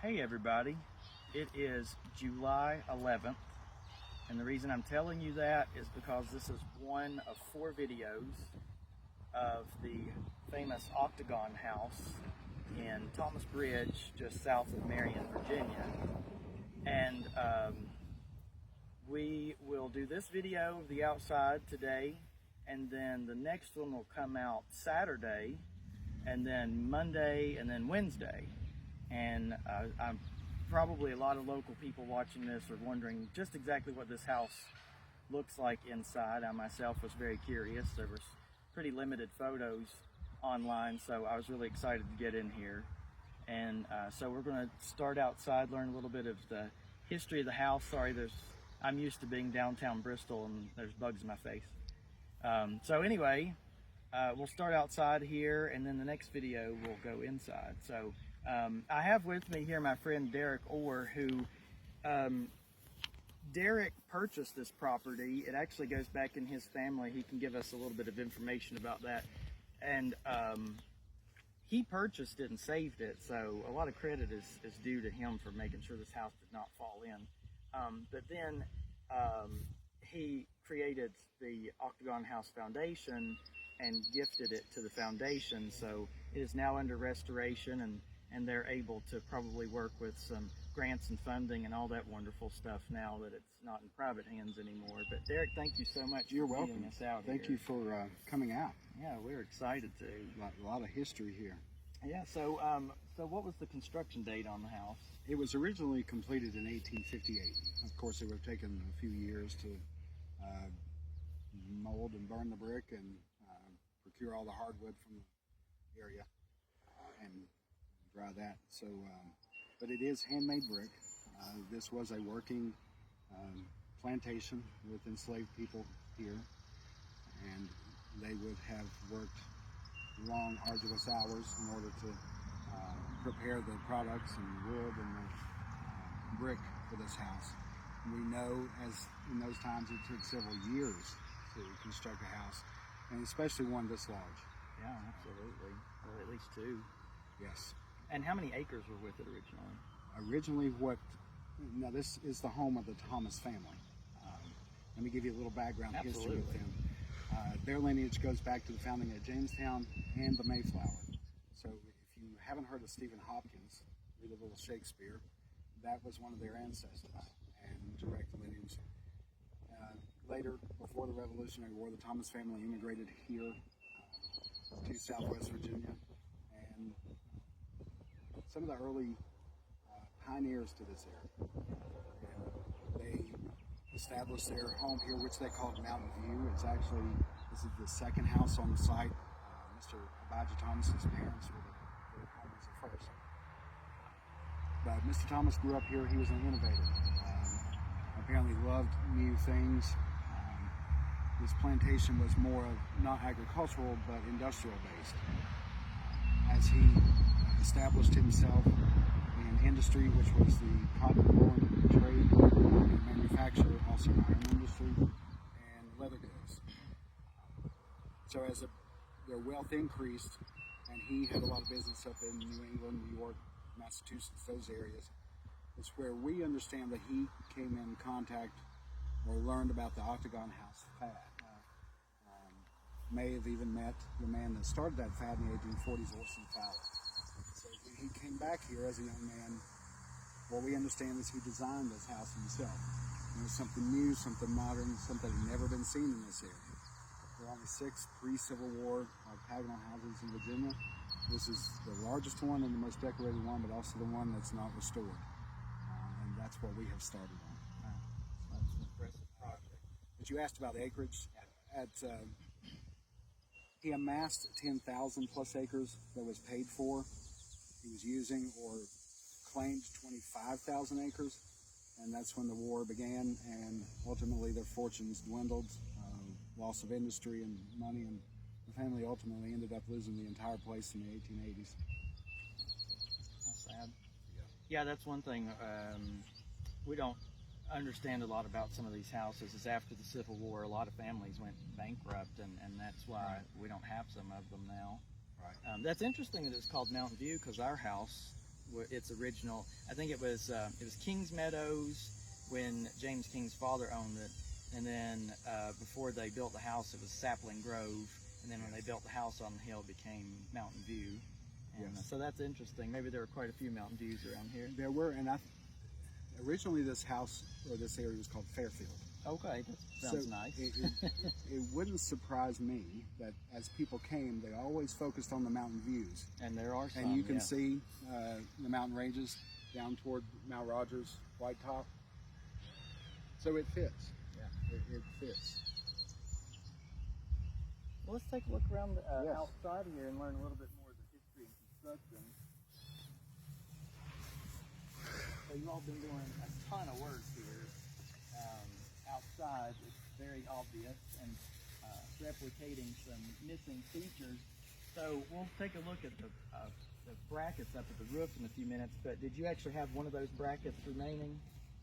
Hey everybody, it is July 11th, and the reason I'm telling you that is because this is one of 4 videos of the famous Octagon house in Thomas Bridge, just south of Marion, Virginia. And we will do this video of the outside today, and then the next one will come out Saturday, and then Monday, and then Wednesday. And I'm probably a lot of local people watching this are wondering just exactly what this house looks like inside. I myself was very curious. There was pretty limited photos online, so I was really excited to get in here. And so we're going to start outside, learn a little bit of the history of the house. Sorry, I'm used to being downtown Bristol and there's bugs in my face. So anyway, we'll start outside here, and then the next video we'll go inside. So I have with me here my friend Derek Orr, who Derek purchased this property. It actually goes back in his family. He can give us a little bit of information about that. And he purchased it and saved it, so a lot of credit is due to him for making sure this house did not fall in. But then he created the Octagon House Foundation and gifted it to the foundation, so it is now under restoration, and they're able to probably work with some grants and funding and all that wonderful stuff now that it's not in private hands anymore. But Derek, thank you so much. You're for welcome. getting us out Thank here. you for coming out. Yeah, we're excited to. A lot of history here. Yeah. So, so what was the construction date on the house? It was originally completed in 1858. Of course, it would have taken a few years to mold and burn the brick and procure all the hardwood from the area and dry that. So, but it is handmade brick. This was a working plantation with enslaved people here, and they would have worked long, arduous hours in order to prepare the products and wood and the brick for this house. We know, as in those times, it took several years to construct a house, and especially one this large. Yeah, absolutely. Or at least 2. Yes. And how many acres were with it originally? Originally, now this is the home of the Thomas family. Let me give you a little background history with them. Their lineage goes back to the founding of Jamestown and the Mayflower. So if you haven't heard of Stephen Hopkins, read a little Shakespeare, that was one of their ancestors and direct lineage. Later, before the Revolutionary War, the Thomas family immigrated here to Southwest Virginia, and some of the early pioneers to this area. And they established their home here, which they called Mountain View. This is the second house on the site. Mr. Abijah Thomas's parents were the owners at first. But Mr. Thomas grew up here. He was an innovator. Apparently loved new things. This plantation was more of not agricultural but industrial based. As he established himself in industry, which was the cotton woolen trade and manufacture, also iron industry and leather goods. So as their wealth increased, and he had a lot of business up in New England, New York, Massachusetts, those areas, it's where we understand that he came in contact or learned about the Octagon House fad. May have even met the man that started that fad in the 1840s, Orson Fowler. So when he came back here as a young man, what we understand is he designed this house himself. It was something new, something modern, something that had never been seen in this area. There are only 6 pre-Civil War Octagonal houses in Virginia. This is the largest one and the most decorated one, but also the one that's not restored. And that's what we have started on. Wow. That's an impressive project. But you asked about acreage. He amassed 10,000 plus acres that was paid for. He was using or claimed 25,000 acres, and that's when the war began, and ultimately their fortunes dwindled, loss of industry and money, and the family ultimately ended up losing the entire place in the 1880s. That's sad. Yeah, that's one thing we don't understand a lot about some of these houses is after the Civil War, a lot of families went bankrupt, and that's why we don't have some of them now. Right. That's interesting that it's called Mountain View, because our house its original. I think it was Kings Meadows when James King's father owned it, and then before they built the house, it was Sapling Grove, and then when they built the house on the hill, it became Mountain View. And so that's interesting. Maybe there were quite a few Mountain Views around here. There were, and originally this house or this area was called Fairfield. Okay, that sounds nice. It wouldn't surprise me that as people came, they always focused on the mountain views. And there are some, and you can see the mountain ranges down toward Mount Rogers, White Top. So it fits. Yeah, it fits. Well, let's take a look around outside here and learn a little bit more of the history and construction. So you all been doing a ton of work here. Outside, it's very obvious, and replicating some missing features. So we'll take a look at the brackets up at the roof in a few minutes, but did you actually have one of those brackets remaining?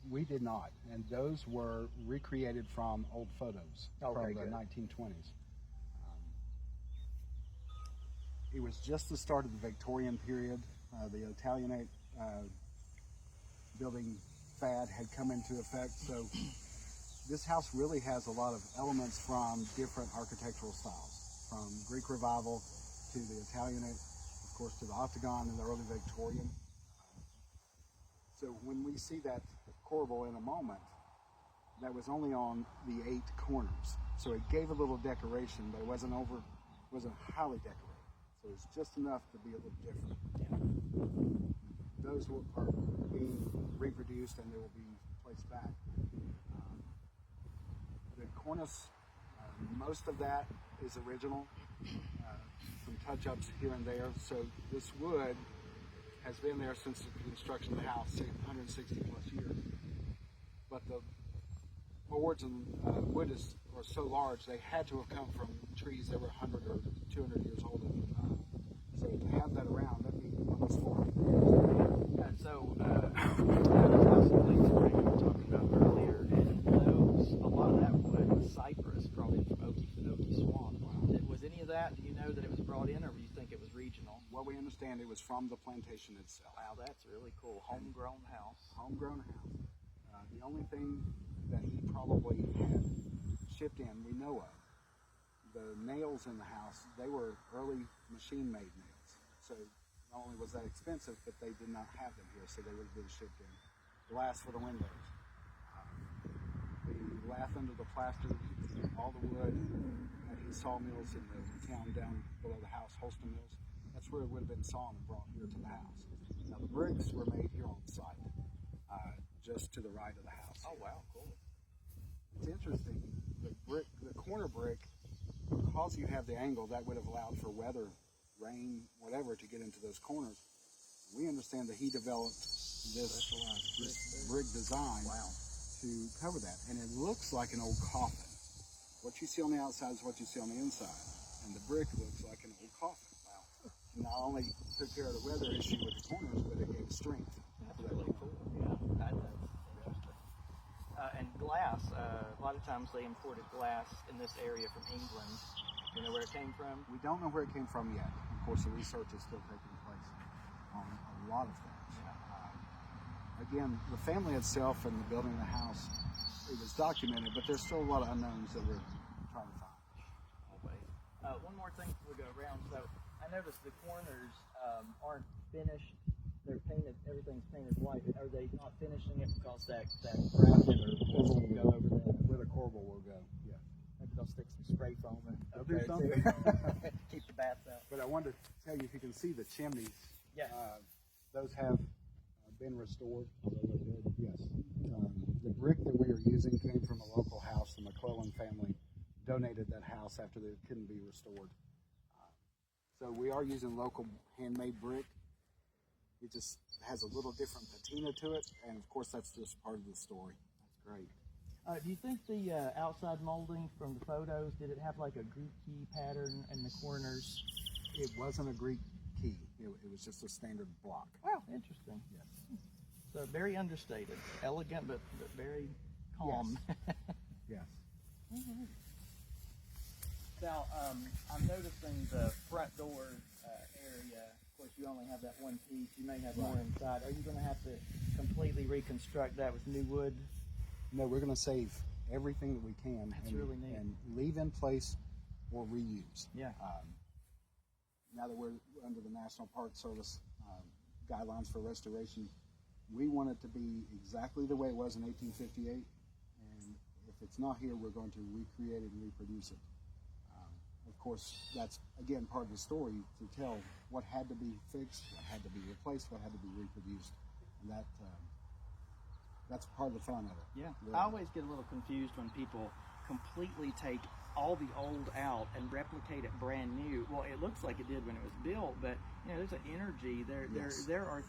We did not, and those were recreated from old photos from the 1920s. It was just the start of the Victorian period. The Italianate building fad had come into effect, so this house really has a lot of elements from different architectural styles, from Greek Revival to the Italianate, of course to the Octagon and the early Victorian. So when we see that corbel in a moment, that was only on the 8 corners. So it gave a little decoration, but it wasn't highly decorated. So it's just enough to be a little different. Yeah. Those are being reproduced and they will be placed back. The cornice, most of that is original, some touch-ups here and there. So this wood has been there since the construction of the house, 160 plus years. But the boards and wood are so large, they had to have come from trees that were 100 or 200 years old at the time. So to have that around, that'd be almost 40 years. And so, the house and plates you were talking about earlier, and a lot of that wood was cypress, probably from Okie Swamp. Was any of that, do you know that it was brought in, or do you think it was regional? What we understand, it was from the plantation itself. Wow, that's really cool. Homegrown house. Homegrown house. The only thing that he probably had shipped in, we know of, the nails in the house, they were early machine-made nails. So not only was that expensive, but they did not have them here, so they would have been shipped in. Glass for the windows. The lath under the plaster, all the wood at his sawmills in the town down below the house, Holston Mills, that's where it would have been sawn and brought here to the house. Now the bricks were made here on site, just to the right of the house. Oh wow, cool. It's interesting, the corner brick, because you have the angle, that would have allowed for weather, rain, whatever, to get into those corners. We understand that he developed this brick design to cover that, and it looks like an old coffin. What you see on the outside is what you see on the inside, and the brick looks like an old coffin. Wow. Not only took care of the weather issue with the corners, but it gave strength. That's really cool. Yeah, that's interesting. And glass, a lot of times they imported glass in this area from England. You know where it came from? We don't know where it came from yet. Of course, the research is still taking place on a lot of things. Again, the family itself and the building of the house, it was documented, but there's still a lot of unknowns that we're trying to find. Always. One more thing before we go around. So I noticed the corners aren't finished. They're painted, everything's painted white. Are they not finishing it because that bracket or corbel will go over there? Where the corbel will go, yeah. Maybe they'll stick some spray foam in. They'll do something. Keep the bats out. But I wanted to tell you, if you can see the chimneys, yes. Those have been restored. Yes. The brick that we are using came from a local house. The McClellan family donated that house after it couldn't be restored. So we are using local handmade brick. It just has a little different patina to it, and of course that's just part of the story. That's great. Do you think the outside molding from the photos, did it have like a Greek key pattern in the corners? It wasn't a Greek key. It was just a standard block. Wow, interesting. Yes. So very understated, elegant, but very calm. Yes. Yes. Now, I'm noticing the front door area. Of course, you only have that one piece. You may have more inside. Are you going to have to completely reconstruct that with new wood? No, we're going to save everything that we can. That's really neat. And leave in place or reuse. Yeah. Now that we're under the National Park Service guidelines for restoration, we want it to be exactly the way it was in 1858. And if it's not here, we're going to recreate it and reproduce it. Of course, that's, again, part of the story to tell what had to be fixed, what had to be replaced, what had to be reproduced. And that's part of the fun of it. Yeah. Really. I always get a little confused when people completely take all the old out and replicate it brand new. Well, it looks like it did when it was built, but you know, there's an energy there. Yes. There are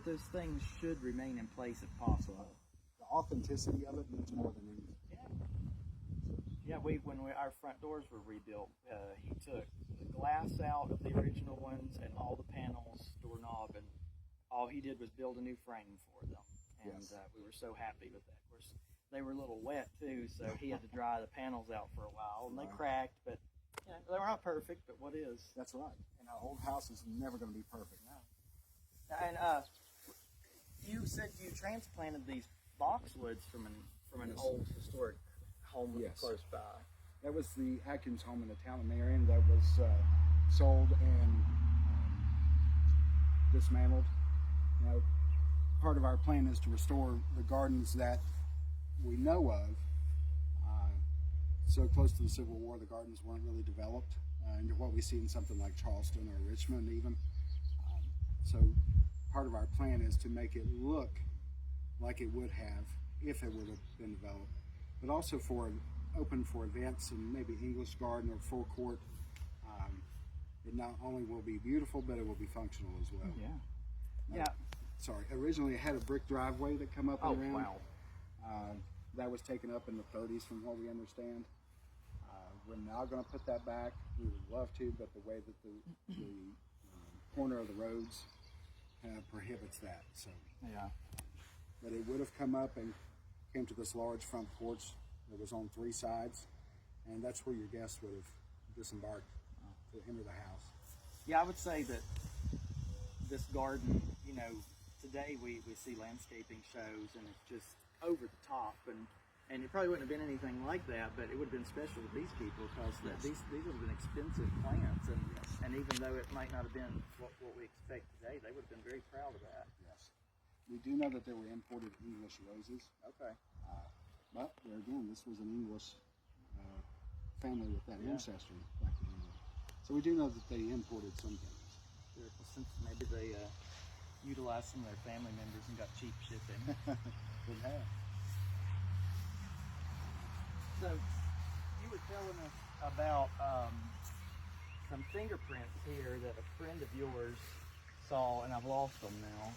those things should remain in place if possible. The authenticity of it means more than anything. Yeah, when our front doors were rebuilt, he took the glass out of the original ones and all the panels, doorknob, and all he did was build a new frame for them. And we were so happy with that. Of course, they were a little wet too, so he had to dry the panels out for a while, and they cracked, but you know, they were not perfect, but what is? That's right. And our old house is never going to be perfect. No. And you said you transplanted these boxwoods from an old historic home close by. That was the Atkins home in the town of Marion that was sold and dismantled. Now, part of our plan is to restore the gardens that we know of. So close to the Civil War, the gardens weren't really developed into what we see in something like Charleston or Richmond even. So part of our plan is to make it look like it would have if it would have been developed, but also open for events and maybe English garden or full court. It not only will be beautiful, but it will be functional as well. Yeah. Sorry, originally it had a brick driveway that come up and around. Wow. That was taken up in the 30s from what we understand. We're now going to put that back. We would love to, but the way that the corner of the roads prohibits that. So, but it would have come up and came to this large front porch that was on 3 sides, and that's where your guests would have disembarked to enter the house. Yeah, I would say that this garden, you know, today we see landscaping shows and it's just over the top, and it probably wouldn't have been anything like that, but it would have been special to these people because these would have been expensive plants, and even though it might not have been what we expect today, they would have been very proud of that. Yes. We do know that there were imported English roses. Okay. But there again, this was an English family with that ancestry back in England. So we do know that they imported some things. Well, since maybe they utilized some of their family members and got cheap shipping. Could have. So you were telling us about some fingerprints here that a friend of yours saw, and I've lost them now.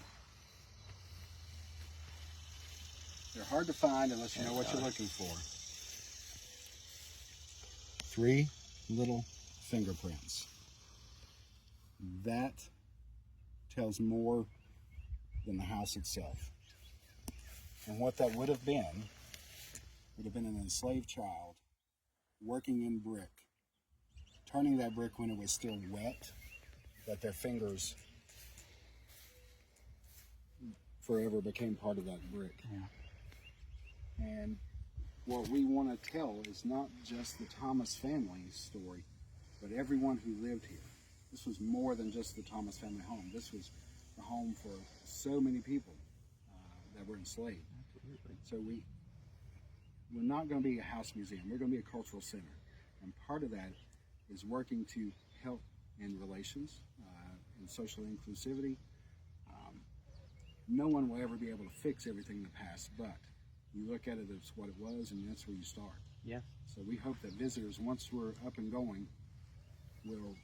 They're hard to find unless you know what you're looking for. 3 little fingerprints. That tells more than the house itself. And what that would have been an enslaved child working in brick, turning that brick when it was still wet, that their fingers forever became part of that brick. Yeah. And what we want to tell is not just the Thomas family's story, but everyone who lived here. This was more than just the Thomas family home. This was the home for so many people that were enslaved. Absolutely. So we're not going to be a house museum. We're going to be a cultural center. And part of that is working to help in relations and social inclusivity. No one will ever be able to fix everything in the past, but you look at it as what it was, and that's where you start. Yeah. So we hope that visitors, once we're up and going, will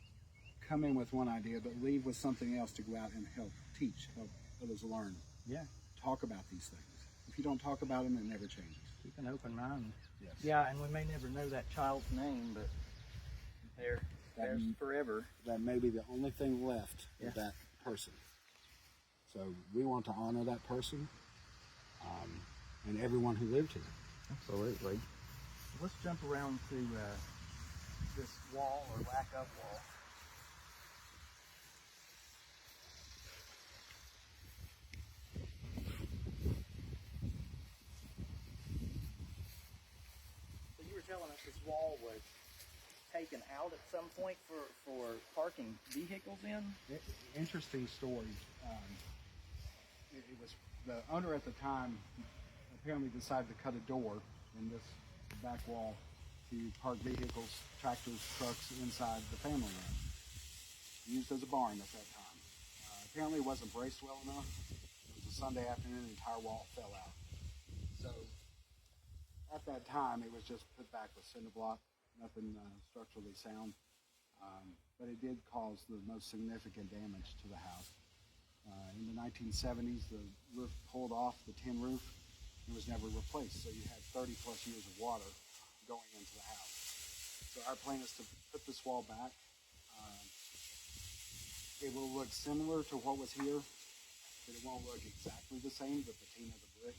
come in with one idea, but leave with something else to go out and help teach, help others learn. Yeah. Talk about these things. If you don't talk about them, it never changes. Keep an open mind. Yes. Yeah, and we may never know that child's name, but there's forever. That may be the only thing left of that person. So we want to honor that person and everyone who lived here. Absolutely. Let's jump around to this wall or lack of wall. this wall was taken out at some point for parking vehicles in? Interesting story. It was the owner at the time apparently decided to cut a door in this back wall to park vehicles, tractors, trucks inside the family room, used as a barn at that time. Apparently it wasn't braced well enough. It was a Sunday afternoon, the entire wall fell out. So at that time it was just put back with cinder block, nothing structurally sound. But it did cause the most significant damage to the house. In the 1970s, the roof pulled off, the tin roof, and was never replaced. So you had 30 plus years of water going into the house. So our plan is to put this wall back. It will look similar to what was here, but it won't look exactly the same, the patina of the brick.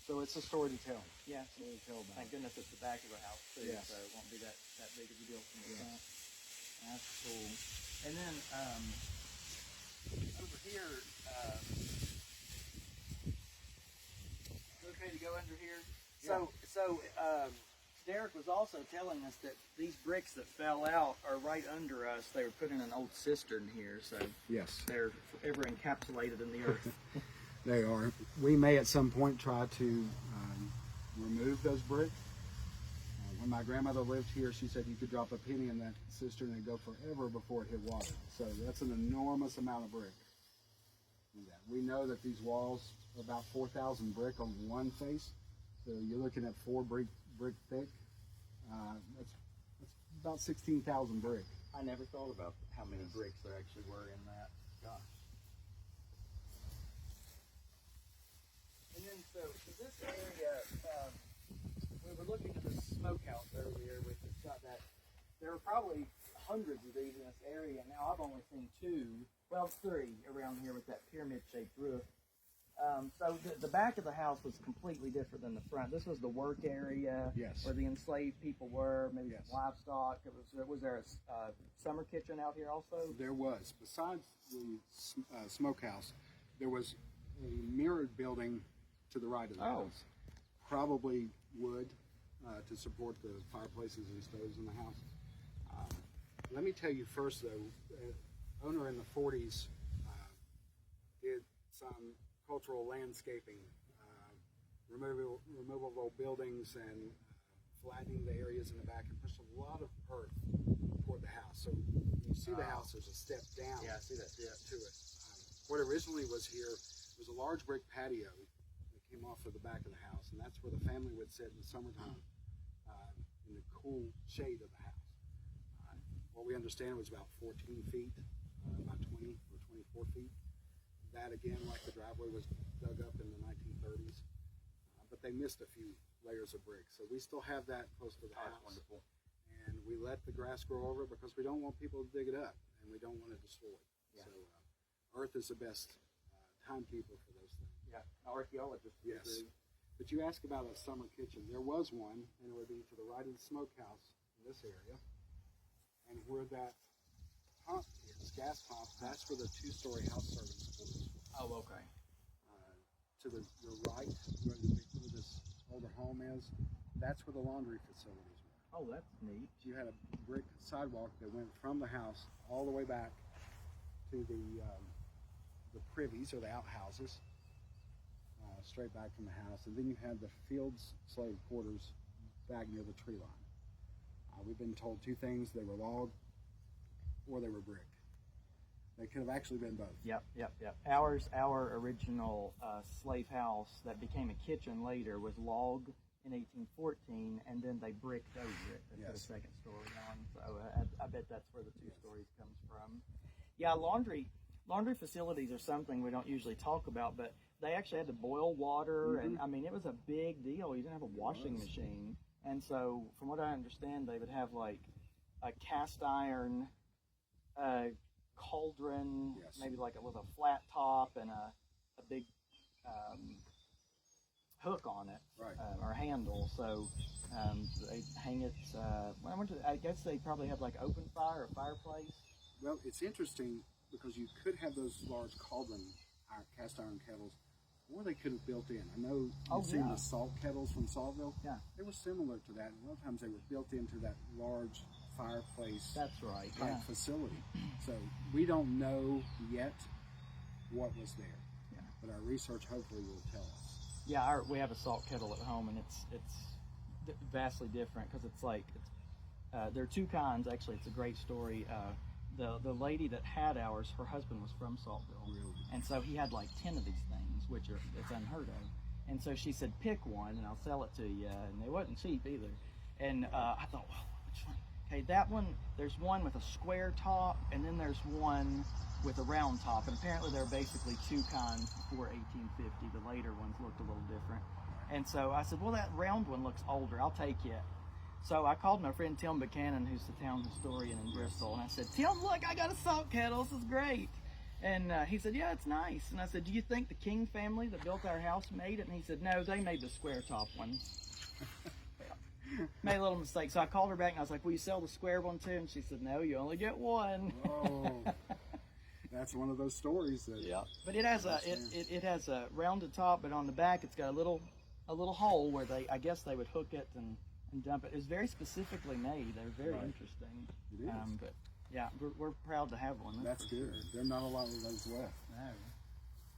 So it's a story to tell. Yeah. Story to tell about. Thank goodness it's the back of the house too, Yes. so it won't be that big of a deal from the front. That's cool. And then over here, okay to go under here? Yeah. So Derek was also telling us that these bricks that fell out are right under us. They were put in an old cistern here, so Yes. they're forever encapsulated in the earth. They are. We may at some point try to remove those bricks. When my grandmother lived here, she said you could drop a penny in that cistern and go forever before it hit water. So that's an enormous amount of brick. We know that these walls are about 4,000 brick on one face. So you're looking at 4 brick thick. That's about 16,000 brick. I never thought about how many bricks there actually were in that. Gosh. And then, so this area, we were looking at the smokehouse earlier, which has got that. There are probably hundreds of these in this area. Now I've only seen 2, well 3 around here with that pyramid-shaped roof. So the back of the house was completely different than the front. This was the work area, Yes. where the enslaved people were, maybe Yes. some livestock. Was there a summer kitchen out here also? There was. Besides the smokehouse, there was a mirrored building to the right of the house. Probably wood to support the fireplaces and stoves in the house. Let me tell you first, though, owner in the 40s did some cultural landscaping, removable buildings, and flattening the areas in the back, and pushed a lot of earth toward the house. So when you see the house, there's a step down. Yeah, I see that. Yeah. To it. What originally was here was a large brick patio that came off of the back of the house, and that's where the family would sit in the summertime in the cool shade of the house. What we understand was about 14 feet, about 20 or 24 feet. That, again, like the driveway, was dug up in the 1930s, but they missed a few layers of brick. So we still have that close to the house. That's wonderful. And we let the grass grow over it because we don't want people to dig it up, and we don't want to destroy it. Yeah. So earth is the best timekeeper for those things. Yeah, archaeologists. Yes. But you ask about a summer kitchen. There was one, and it would be to the right of the smokehouse in this area. And where that pump is, gas pump, that's where the 2-story house servants' quarters. Oh, okay. To your right, where this older home is, that's where the laundry facilities were. Oh, that's neat. You had a brick sidewalk that went from the house all the way back to the privies, or the outhouses, straight back from the house. And then you had the fields slave quarters back near the tree line. We've been told 2 things: they were log or they were brick. They could have actually been both. Yep. Our original slave house that became a kitchen later was log in 1814, and then they bricked over it to put a second story on. So I bet that's where the 2 stories comes from. Yeah, laundry facilities are something we don't usually talk about, but they actually had to boil water, and I mean, it was a big deal. You didn't have a washing machine. And so, from what I understand, they would have like a cast iron cauldron, maybe like with a flat top and a big hook on it, or handle. So they hang it. I guess they probably have like open fire or fireplace. Well, it's interesting because you could have those large cauldron cast iron kettles or they could have built in. I know Oh, you've seen yeah. the salt kettles from Saltville. Yeah. They were similar to that. A lot of times they were built into that large fireplace That's right. type Yeah. facility. So we don't know yet what was there. Yeah. But our research hopefully will tell us. Yeah, we have a salt kettle at home, and it's vastly different because there are two kinds. Actually, it's a great story. The lady that had ours, her husband was from Saltville, Really? and so he had like 10 of these things, which it's unheard of. And so she said, "Pick one, and I'll sell it to you." And they wasn't cheap either. And I thought, well, which one? Okay, that one. There's one with a square top, and then there's one with a round top, and apparently there are basically two kinds before 1850. The later ones looked a little different. And so I said, well, that round one looks older. I'll take it. So I called my friend Tim Buchanan, who's the town historian in Bristol, and I said, Tim, look, I got a salt kettle. This is great. And he said, yeah, it's nice. And I said, do you think the King family that built our house made it? And he said, no, they made the square top one. Made a little mistake. So I called her back and I was like, will you sell the square one too? And she said, no, you only get one. Oh, that's one of those stories that. Yeah, but it has it has a rounded top, but on the back it's got a little hole where I guess they would hook it and dump it. It was very specifically made. They're very Right. interesting. It is. But yeah, we're proud to have one. That's for good. sure. There are not a lot of those left. No.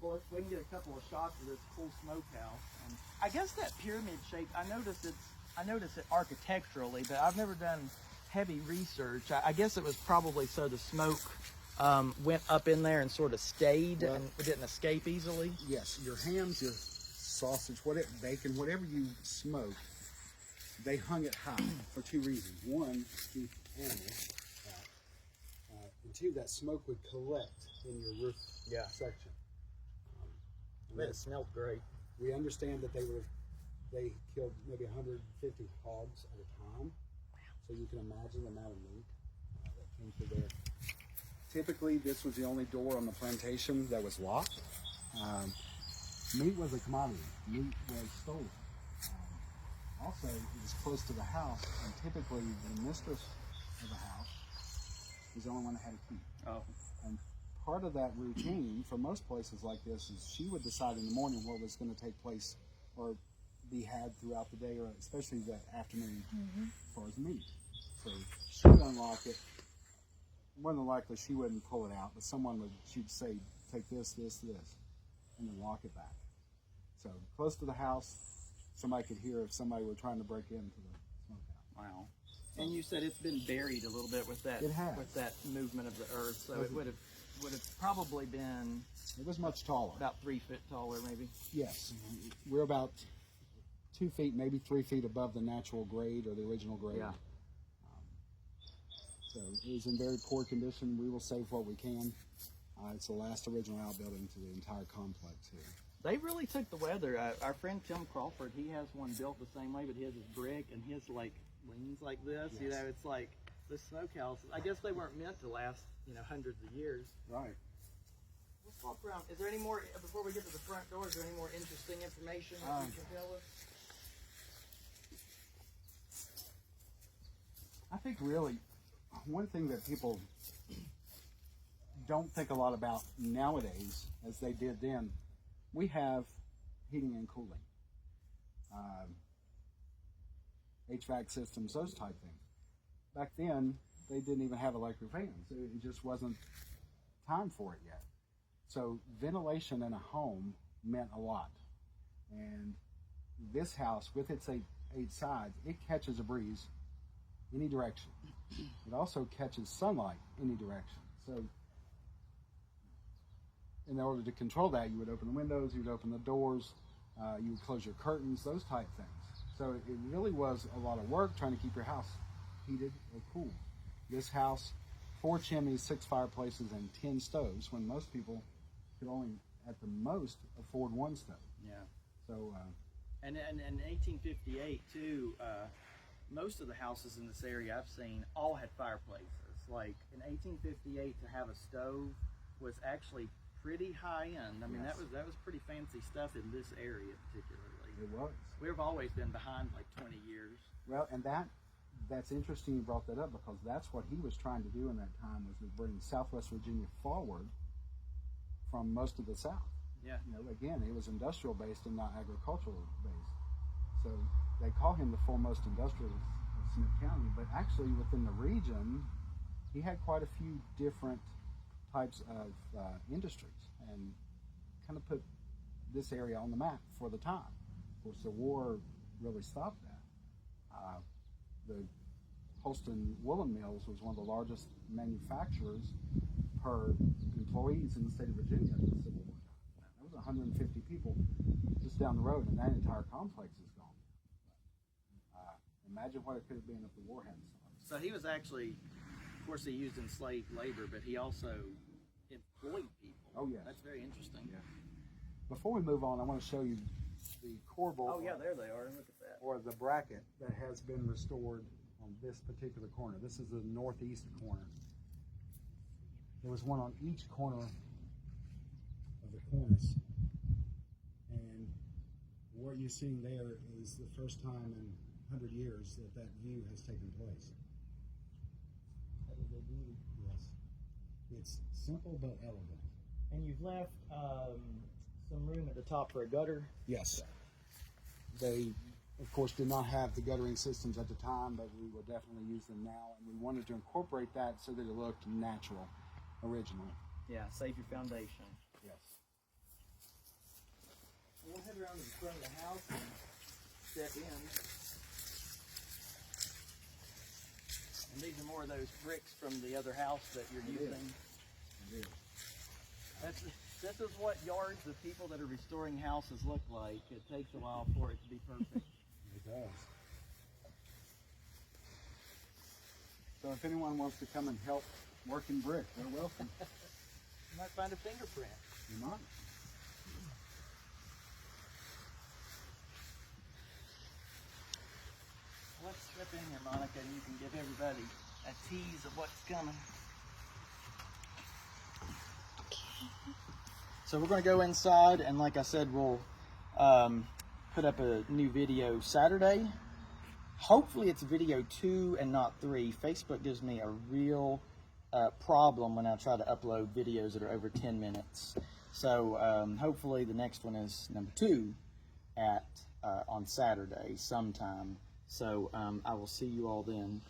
Well, we can get a couple of shots of this cool smokehouse. And I guess that pyramid shape. I noticed it architecturally, but I've never done heavy research. I guess it was probably so the smoke went up in there and sort of stayed Well, and it didn't escape easily. Yes, your hams, your sausage, bacon, whatever you smoke, they hung it high for two reasons. One, to keep animals out, and two, that smoke would collect in your roof section. Man, it smelled great. We understand that they killed maybe 150 hogs at a time, so you can imagine the amount of meat that came through there. Typically, this was the only door on the plantation that was locked. Meat was a commodity. Meat was stolen. Also, it was close to the house, and typically the mistress of the house was the only one that had a key. Oh. And part of that routine for most places like this is she would decide in the morning what was going to take place or be had throughout the day, or especially the afternoon, as far as meat. So she would unlock it. More than likely, she wouldn't pull it out, but she'd say, take this, and then lock it back. So close to the house, somebody could hear if somebody were trying to break into the smokehouse. Wow. And you said it's been buried a little bit with that It has. with that movement of the earth, so it would have probably been It was much taller. about 3 foot taller, maybe. Yes, we're about 2 feet, maybe 3 feet above the natural grade or the original grade. Yeah. So it was in very poor condition. We will save what we can. It's the last original outbuilding to the entire complex here. They really took the weather. Our friend Tim Crawford, he has one built the same way, but his is brick and his like leans like this. Yes. You know, it's like the smokehouse. I guess they weren't meant to last, hundreds of years. Right. Let's walk around. Is there any more, before we get to the front door, is there any more interesting information that you can tell us? I think really one thing that people don't think a lot about nowadays, as they did then, we have heating and cooling, HVAC systems, those type things. Back then, they didn't even have electric fans. It just wasn't time for it yet. So ventilation in a home meant a lot. And this house, with its eight sides, it catches a breeze any direction. It also catches sunlight any direction. So in order to control that, you would open the windows, you would open the doors, you would close your curtains, those type things. So it really was a lot of work trying to keep your house heated or cool. This house, 4 chimneys, 6 fireplaces, and 10 stoves, when most people could only, at the most, afford 1 stove. Yeah. So, And in 1858 too, most of the houses in this area I've seen all had fireplaces. Like in 1858, to have a stove was actually pretty high end. I mean, Yes. that was pretty fancy stuff in this area particularly. it was. We've always been behind like 20 years. Well, and that's interesting you brought that up, because that's what he was trying to do in that time, was to bring Southwest Virginia forward from most of the South. Yeah. You know, again, it was industrial based and not agricultural based. So they call him the foremost industrialist of Smith County, but actually within the region, he had quite a few different types of industries and kind of put this area on the map for the time. Of course, the war really stopped that. The Holston Woolen Mills was one of the largest manufacturers per employees in the state of Virginia at the Civil War. That was 150 people just down the road, and that entire complex is gone. Imagine what it could have been if the war hadn't started. So he was actually, of course, he used enslaved labor, but he also employed people. Oh, yes. That's very interesting. Yeah. Before we move on, I want to show you the corbel. Oh, yeah, there they are. Look at that. Or the bracket that has been restored on this particular corner. This is the northeast corner. There was one on each corner of the cornice. And what you're seeing there is the first time in 100 years that that view has taken place. That is a beauty. Yes. It's simple but elegant. And you've left some room at the top for a gutter. Yes. They, of course, did not have the guttering systems at the time, but we will definitely use them now. And we wanted to incorporate that so that it looked natural, original. Yeah, save your foundation. Yes. We'll head around to the front of the house and step in. And these are more of those bricks from the other house that you're using. It is. This is what yards of people that are restoring houses look like. It takes a while for it to be perfect. It does. So if anyone wants to come and help working brick, they're welcome. You might find a fingerprint. You might. Let's step in here, Monica, and you can give everybody a tease of what's coming. So we're going to go inside, and like I said, we'll put up a new video Saturday. Hopefully it's video 2 and not 3. Facebook gives me a real problem when I try to upload videos that are over 10 minutes. So hopefully the next one is number 2 on Saturday sometime. So I will see you all then.